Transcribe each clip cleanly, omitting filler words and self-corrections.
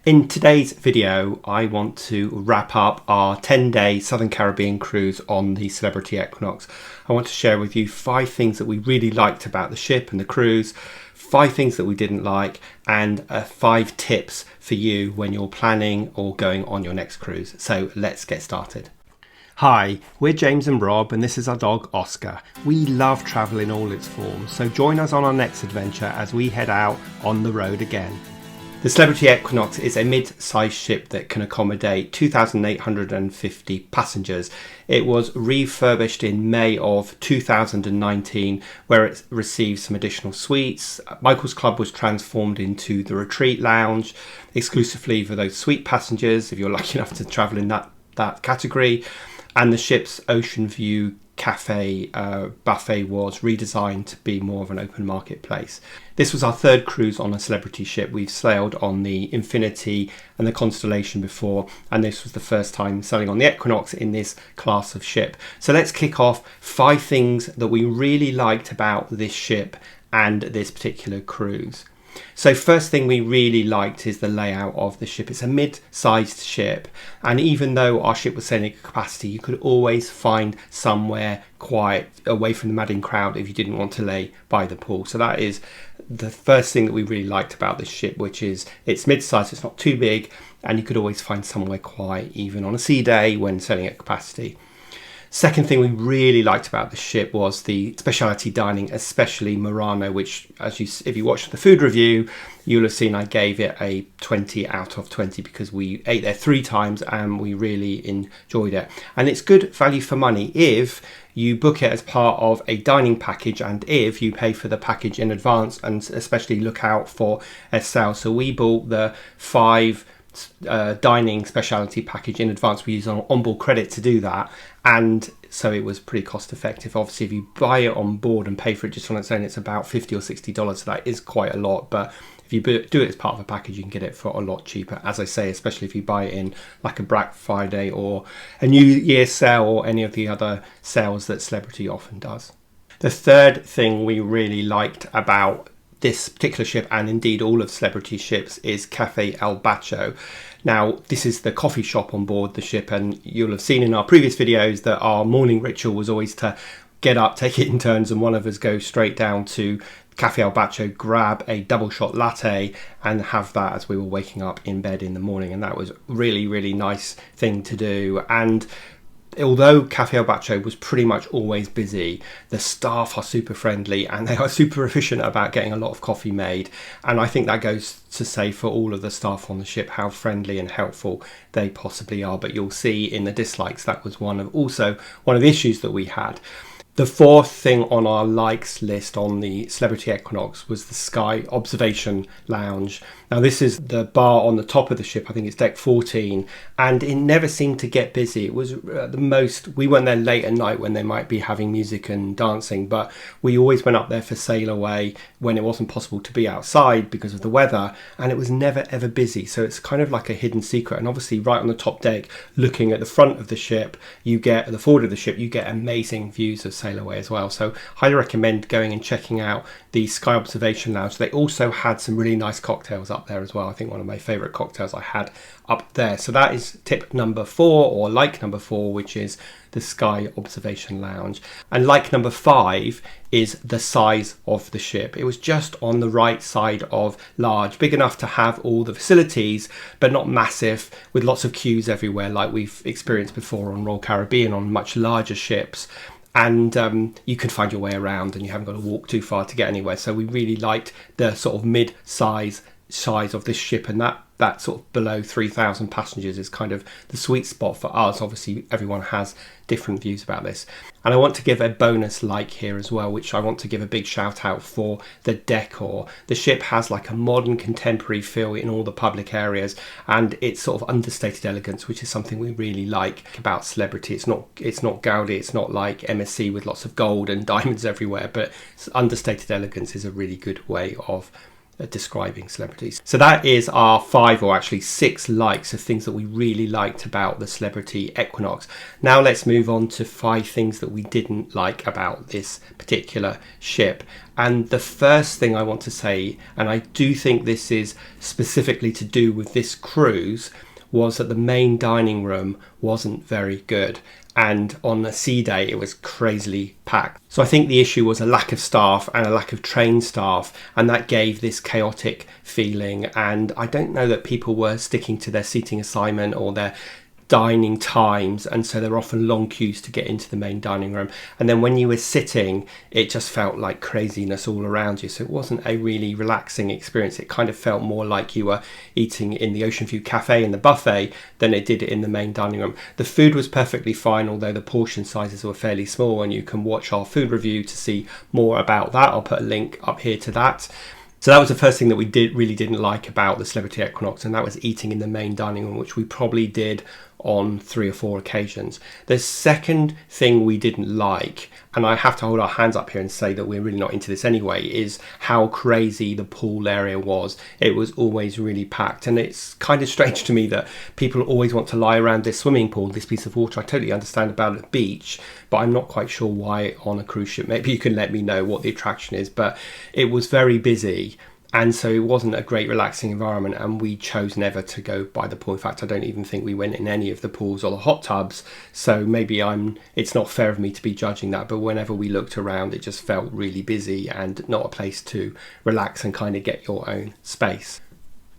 In today's video, I want to wrap up our 10-day Southern Caribbean cruise on the Celebrity Equinox. I want to share with you 5 things that we really liked about the ship and the cruise, 5 things that we didn't like, and 5 tips for you when you're planning or going on your next cruise. So let's get started. Hi, we're James and Rob, and this is our dog Oscar. We love travel in all its forms, so join us on our next adventure as we head out on the road again. The Celebrity Equinox is a mid-sized ship that can accommodate 2,850 passengers. It was refurbished in May of 2019, where it received some additional suites. Michael's Club was transformed into the retreat lounge, exclusively for those suite passengers, if you're lucky enough to travel in that category. And the ship's ocean view cafe buffet was redesigned to be more of an open marketplace. This was our 3rd cruise on a Celebrity ship. We've sailed on the Infinity and the Constellation before, and this was the first time sailing on the Equinox in this class of ship. So let's kick off 5 things that we really liked about this ship and this particular cruise. So first thing we really liked is the layout of the ship. It's a mid-sized ship, and even though our ship was sailing at capacity, you could always find somewhere quiet away from the madding crowd if you didn't want to lay by the pool. So that is the first thing that we really liked about this ship, which is it's mid-sized, it's not too big, and you could always find somewhere quiet even on a sea day when sailing at capacity. Second thing we really liked about the ship was the specialty dining, especially Murano, which, if you watched the food review, you'll have seen I gave it a 20 out of 20 because we ate there 3 times and we really enjoyed it. And it's good value for money if you book it as part of a dining package and if you pay for the package in advance, and especially look out for a sale. So we bought the 5 dining specialty package in advance. We use onboard credit to do that, and so it was pretty cost effective. Obviously if you buy it on board and pay for it just on its own, it's about $50 or $60, so that is quite a lot. But if you do it as part of a package, you can get it for a lot cheaper, as I say, especially if you buy it in like a Black Friday or a New Year sale or any of the other sales that Celebrity often does. The third thing we really liked about this particular ship, and indeed all of Celebrity ships, is Cafe El Bacho. Now, this is the coffee shop on board the ship, and you'll have seen in our previous videos that our morning ritual was always to get up, take it in turns, and one of us go straight down to Cafe El Bacho, grab a double shot latte and have that as we were waking up in bed in the morning. And that was really, really nice thing to do. And although Cafe El Bacho was pretty much always busy, the staff are super friendly and they are super efficient about getting a lot of coffee made. And I think that goes to say for all of the staff on the ship how friendly and helpful they possibly are. But you'll see in the dislikes that was one of the issues that we had. The 4th thing on our likes list on the Celebrity Equinox was the Sky Observation Lounge. Now this is the bar on the top of the ship, I think it's deck 14, and it never seemed to get busy. It was we went there late at night when they might be having music and dancing, but we always went up there for sail away when it wasn't possible to be outside because of the weather, and it was never ever busy. So it's kind of like a hidden secret. And obviously right on the top deck, looking at the front of the ship, the forward of the ship, you get amazing views of sail away as well. So highly recommend going and checking out the Sky Observation Lounge. They also had some really nice cocktails up there as well. I think one of my favorite cocktails I had up there. So that is tip number 4, or like number 4, which is the Sky Observation Lounge. And like number 5 is the size of the ship. It was just on the right side of large, big enough to have all the facilities, but not massive, with lots of queues everywhere like we've experienced before on Royal Caribbean on much larger ships. And you can find your way around and you haven't got to walk too far to get anywhere. So we really liked the sort of mid-size of this ship, and that sort of below 3,000 passengers is kind of the sweet spot for us. Obviously everyone has different views about this, and I want to give a bonus like here as well, which I want to give a big shout out for the decor. The ship has like a modern contemporary feel in all the public areas, and it's sort of understated elegance, which is something we really like about Celebrity. It's not gaudy, it's not like MSC with lots of gold and diamonds everywhere, but understated elegance is a really good way of describing celebrities. So that is our 5 or actually 6 likes of things that we really liked about the Celebrity Equinox. Now let's move on to 5 things that we didn't like about this particular ship. And the first thing I want to say, and I do think this is specifically to do with this cruise, was that the main dining room wasn't very good. And on a sea day, it was crazily packed. So I think the issue was a lack of staff and a lack of trained staff, and that gave this chaotic feeling. And I don't know that people were sticking to their seating assignment or their dining times, and so there were often long queues to get into the main dining room. And then when you were sitting, it just felt like craziness all around you. So it wasn't a really relaxing experience. It kind of felt more like you were eating in the Ocean View Cafe in the buffet than it did in the main dining room. The food was perfectly fine, although the portion sizes were fairly small, and you can watch our food review to see more about that. I'll put a link up here to that. So that was the first thing that we really didn't like about the Celebrity Equinox, and that was eating in the main dining room, which we probably did on 3 or 4 occasions. The second thing we didn't like, and I have to hold our hands up here and say that we're really not into this anyway, is how crazy the pool area was. It was always really packed, and it's kind of strange to me that people always want to lie around this swimming pool, this piece of water. I totally understand about a beach, but I'm not quite sure why on a cruise ship. Maybe you can let me know what the attraction is, but it was very busy. And so it wasn't a great relaxing environment, and we chose never to go by the pool. In fact, I don't even think we went in any of the pools or the hot tubs. So maybe it's not fair of me to be judging that, but whenever we looked around, it just felt really busy and not a place to relax and kind of get your own space.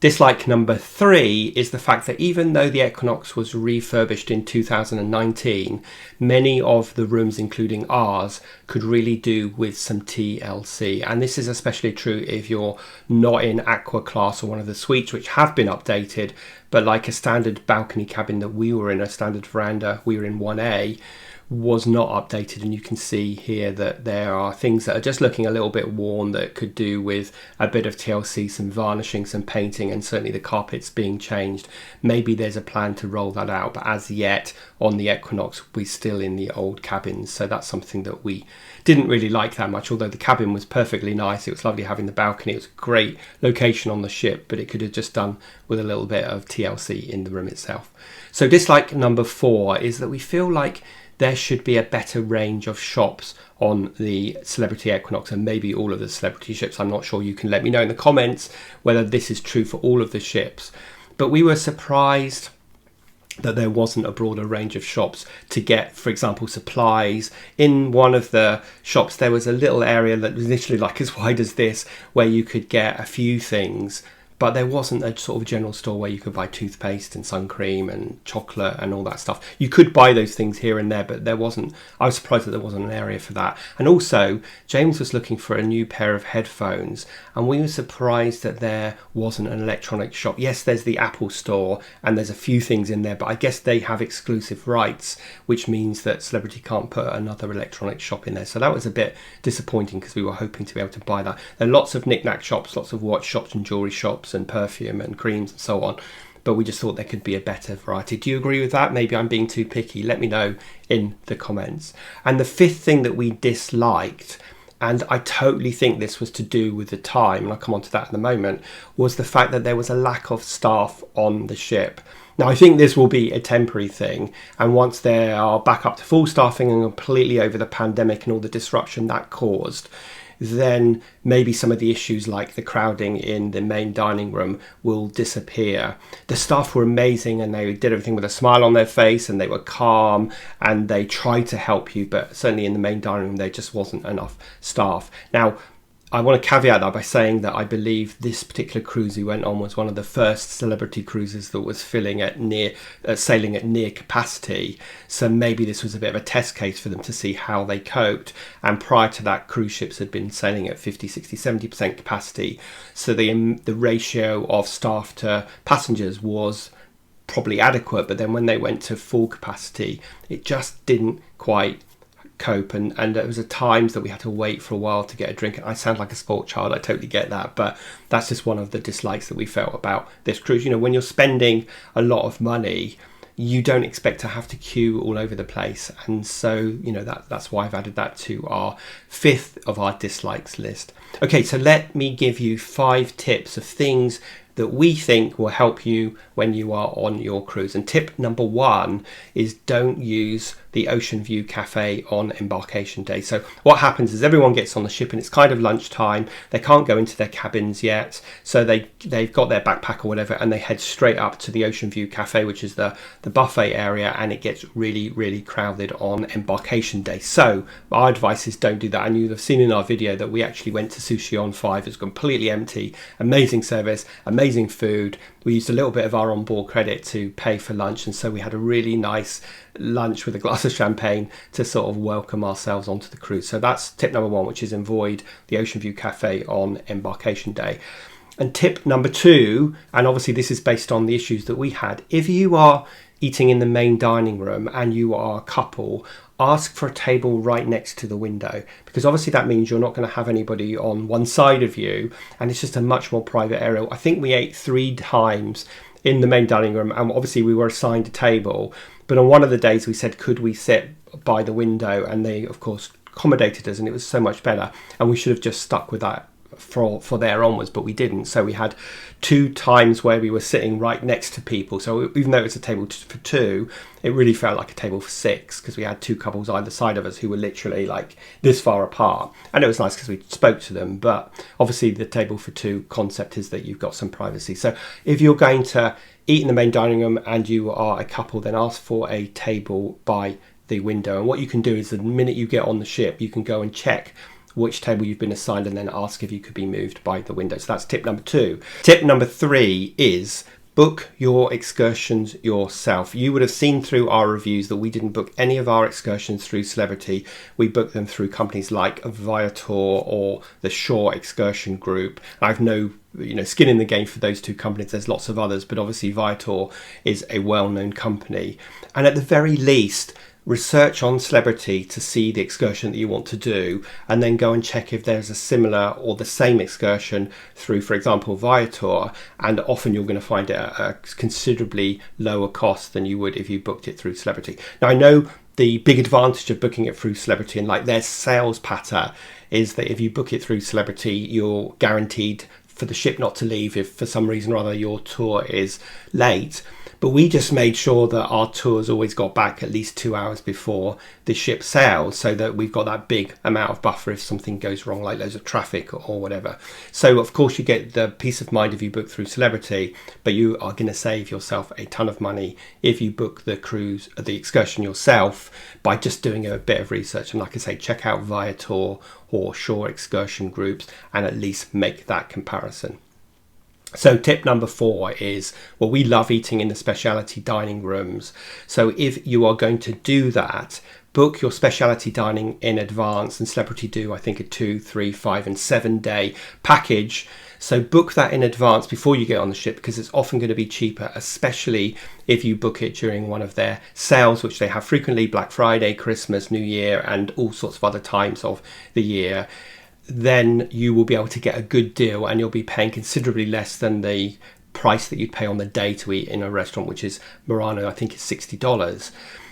Dislike number 3 is the fact that even though the Equinox was refurbished in 2019, many of the rooms, including ours, could really do with some TLC. And this is especially true if you're not in Aqua Class or one of the suites, which have been updated, but like a standard balcony cabin that we were in, a standard veranda, we were in 1A, was not updated. And you can see here that there are things that are just looking a little bit worn that could do with a bit of TLC, some varnishing, some painting, and certainly the carpets being changed. Maybe there's a plan to roll that out, but as yet on the Equinox we're still in the old cabins, so that's something that we didn't really like that much. Although the cabin was perfectly nice, it was lovely having the balcony, it was a great location on the ship, but it could have just done with a little bit of TLC in the room itself. So dislike number 4 is that we feel like there should be a better range of shops on the Celebrity Equinox, and maybe all of the celebrity ships. I'm not sure. You can let me know in the comments whether this is true for all of the ships. But we were surprised that there wasn't a broader range of shops to get, for example, supplies. In one of the shops, there was a little area that was literally like as wide as this, where you could get a few things, but there wasn't a sort of general store where you could buy toothpaste and sun cream and chocolate and all that stuff. You could buy those things here and there, but there wasn't. I was surprised that there wasn't an area for that. And also, James was looking for a new pair of headphones, and we were surprised that there wasn't an electronic shop. Yes, there's the Apple store, and there's a few things in there, but I guess they have exclusive rights, which means that Celebrity can't put another electronic shop in there. So that was a bit disappointing, because we were hoping to be able to buy that. There are lots of knick-knack shops, lots of watch shops and jewellery shops and perfume and creams and so on, but we just thought there could be a better variety. Do you agree with that? Maybe I'm being too picky. Let me know in the comments. And the 5th thing that we disliked, and I totally think this was to do with the time, and I'll come on to that in a moment, was the fact that there was a lack of staff on the ship. Now, I think this will be a temporary thing, and once they are back up to full staffing and completely over the pandemic and all the disruption that caused, then maybe some of the issues like the crowding in the main dining room will disappear. The staff were amazing, and they did everything with a smile on their face, and they were calm, and they tried to help you, but certainly in the main dining room there just wasn't enough staff. Now, I want to caveat that by saying that I believe this particular cruise we went on was one of the first celebrity cruises that was sailing at near capacity. So maybe this was a bit of a test case for them to see how they coped. And prior to that, cruise ships had been sailing at 50, 60, 70% capacity. So the ratio of staff to passengers was probably adequate. But then when they went to full capacity, it just didn't quite cope, and there was times that we had to wait for a while to get a drink. I sound like a sport child, I totally get that, but that's just one of the dislikes that we felt about this cruise. You know, when you're spending a lot of money, you don't expect to have to queue all over the place. And so, that's why I've added that to our 5th of our dislikes list. Okay, so let me give you 5 tips of things that we think will help you when you are on your cruise. And tip number 1 is don't use the Ocean View Cafe on embarkation day. So what happens is everyone gets on the ship and it's kind of lunchtime. They can't go into their cabins yet. So they've got their backpack or whatever and they head straight up to the Ocean View Cafe, which is the buffet area, and it gets really, really crowded on embarkation day. So our advice is don't do that. And you'll have seen in our video that we actually went to Sushi on 5. It was completely empty, amazing service, amazing food. We used a little bit of our onboard credit to pay for lunch, and so we had a really nice lunch with a glass of champagne to sort of welcome ourselves onto the cruise. So that's tip number 1, which is avoid the Ocean View Cafe on embarkation day. And tip number 2, and obviously this is based on the issues that we had, if you are eating in the main dining room and you are a couple, ask for a table right next to the window, because obviously that means you're not going to have anybody on one side of you and it's just a much more private area. I think we ate 3 times in the main dining room and obviously we were assigned a table, but on one of the days we said could we sit by the window, and they of course accommodated us and it was so much better, and we should have just stuck with that for there onwards, but we didn't. So we had 2 times where we were sitting right next to people, so even though it was a table for 2, it really felt like a table for 6 because we had 2 couples either side of us who were literally like this far apart, and it was nice because we spoke to them. But obviously the table for 2 concept is that you've got some privacy. So if you're going to eat in the main dining room and you are a couple, then ask for a table by the window. And what you can do is the minute you get on the ship, you can go and check which table you've been assigned and then ask if you could be moved by the window. So that's tip number 2. Tip number 3 is book your excursions yourself. You would have seen through our reviews that we didn't book any of our excursions through Celebrity. We booked them through companies like Viator or the Shore Excursion Group. I've no skin in the game for those 2 companies. There's lots of others, but obviously Viator is a well-known company. And at the very least, research on Celebrity to see the excursion that you want to do, and then go and check if there's a similar or the same excursion through, for example, Viator, and often you're going to find it at a considerably lower cost than you would if you booked it through Celebrity. Now I know the big advantage of booking it through Celebrity and like their sales patter is that if you book it through Celebrity, you're guaranteed for the ship not to leave if for some reason or other your tour is late. But we just made sure that our tours always got back at least 2 hours before the ship sailed, so that we've got that big amount of buffer if something goes wrong, like loads of traffic or whatever. So of course you get the peace of mind if you book through Celebrity, but you are going to save yourself a ton of money if you book the cruise, the excursion yourself, by just doing a bit of research. And like I say, check out Viator or Shore Excursion Groups and at least make that comparison. So tip number 4 is, well, we love eating in the specialty dining rooms. So if you are going to do that, book your specialty dining in advance. And Celebrity do, I think, a 2, 3, 5 and 7 day package. So book that in advance before you get on the ship, because it's often going to be cheaper, especially if you book it during one of their sales, which they have frequently, Black Friday, Christmas, New Year, and all sorts of other times of the year. Then you will be able to get a good deal, and you'll be paying considerably less than the price that you'd pay on the day to eat in a restaurant, which is Murano, I think is $60.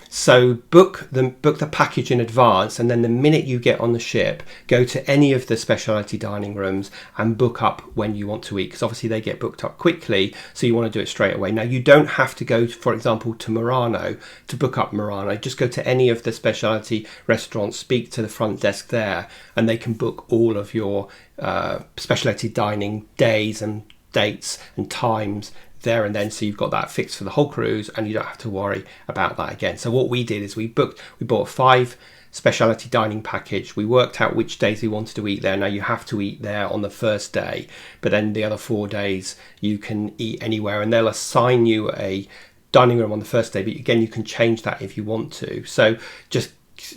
So book the package in advance, and then the minute you get on the ship, go to any of the specialty dining rooms and book up when you want to eat, because obviously they get booked up quickly, so you want to do it straight away. Now you don't have to go, for example, to Murano to book up Murano. Just go to any of the specialty restaurants, speak to the front desk there, and they can book all of your specialty dining days and dates and times there and then, so you've got that fixed for the whole cruise and you don't have to worry about that again. So what we did is we bought a 5 specialty dining package. We worked out which days we wanted to eat there. Now you have to eat there on the first day, but then the other 4 days you can eat anywhere, and they'll assign you a dining room on the first day, but again you can change that if you want to. So just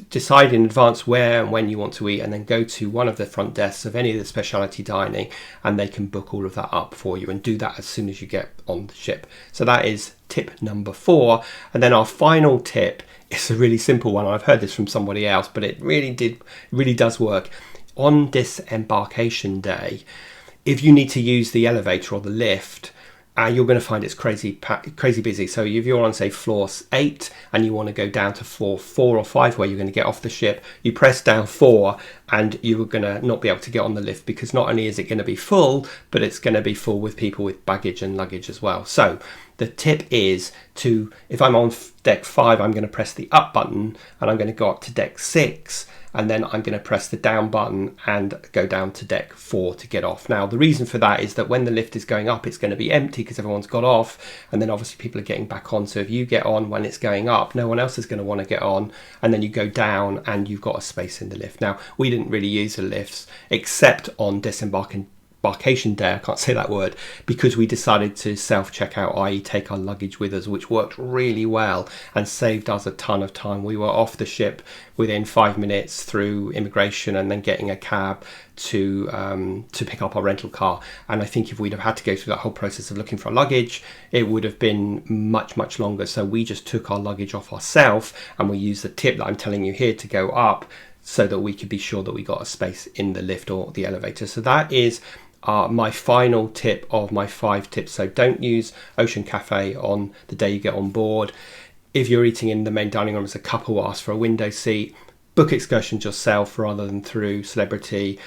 decide in advance where and when you want to eat, and then go to one of the front desks of any of the specialty dining, and they can book all of that up for you, and do that as soon as you get on the ship. So that is tip number 4. And then our final tip is a really simple one. I've heard this from somebody else, but it really does work. On disembarkation day, if you need to use the elevator or the lift, you're going to find it's crazy busy. So if you're on, say, floor 8 and you want to go down to floor 4 or 5 where you're going to get off the ship, you press down 4 and you're going to not be able to get on the lift, because not only is it going to be full, but it's going to be full with people with baggage and luggage as well. So the tip is to, if I'm on deck 5, I'm going to press the up button and I'm going to go up to deck 6, and then I'm going to press the down button and go down to deck 4 to get off. Now, the reason for that is that when the lift is going up, it's going to be empty because everyone's got off, and then obviously people are getting back on. So if you get on when it's going up, no one else is going to want to get on, and then you go down and you've got a space in the lift. Now, we didn't really use the lifts except on disembarkation day, I can't say that word, because we decided to self-checkout, i.e. take our luggage with us, which worked really well and saved us a ton of time. We were off the ship within 5 minutes through immigration and then getting a cab to pick up our rental car. And I think if we'd have had to go through that whole process of looking for our luggage, it would have been much longer. So we just took our luggage off ourselves, and we used the tip that I'm telling you here to go up so that we could be sure that we got a space in the lift or the elevator. So that is my final tip of my 5 tips. So don't use Ocean Cafe on the day you get on board. If you're eating in the main dining room as a couple, ask for a window seat. Book excursions yourself rather than through Celebrity.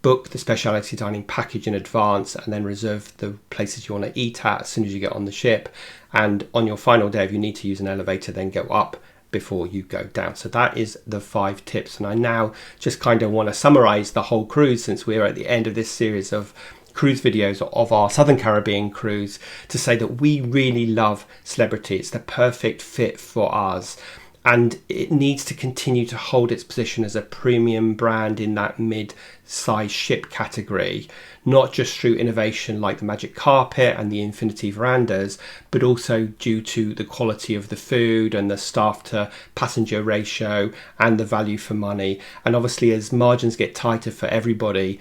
Book the specialty dining package in advance, and then reserve the places you want to eat at as soon as you get on the ship. And on your final day, if you need to use an elevator, then go up before you go down. So that is the 5 tips, and I now just kind of want to summarize the whole cruise, since we're at the end of this series of cruise videos of our Southern Caribbean cruise, to say that we really love Celebrity. It's the perfect fit for us, and it needs to continue to hold its position as a premium brand in that mid-size ship category, not just through innovation like the Magic Carpet and the Infinity Verandas, but also due to the quality of the food and the staff to passenger ratio and the value for money. And obviously, as margins get tighter for everybody,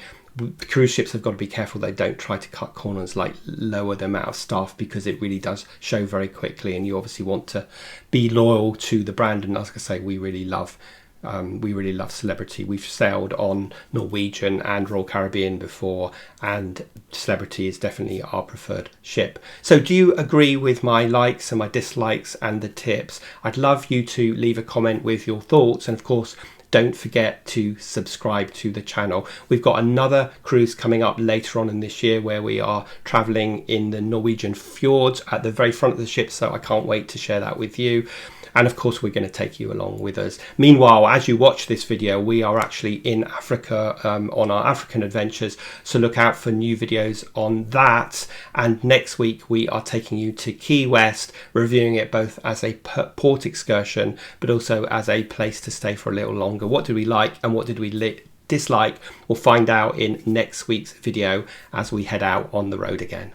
cruise ships have got to be careful they don't try to cut corners, like lower the amount of staff, because it really does show very quickly, and you obviously want to be loyal to the brand. And as I say, we really love Celebrity. We've sailed on Norwegian and Royal Caribbean before, and Celebrity is definitely our preferred ship. So do you agree with my likes and my dislikes and the tips? I'd love you to leave a comment with your thoughts, and of course, don't forget to subscribe to the channel. We've got another cruise coming up later on in this year where we are traveling in the Norwegian fjords at the very front of the ship, so I can't wait to share that with you. And of course, we're going to take you along with us. Meanwhile, as you watch this video, we are actually in Africa on our African adventures. So look out for new videos on that. And next week, we are taking you to Key West, reviewing it both as a port excursion, but also as a place to stay for a little longer. What did we like and what did we dislike? We'll find out in next week's video as we head out on the road again.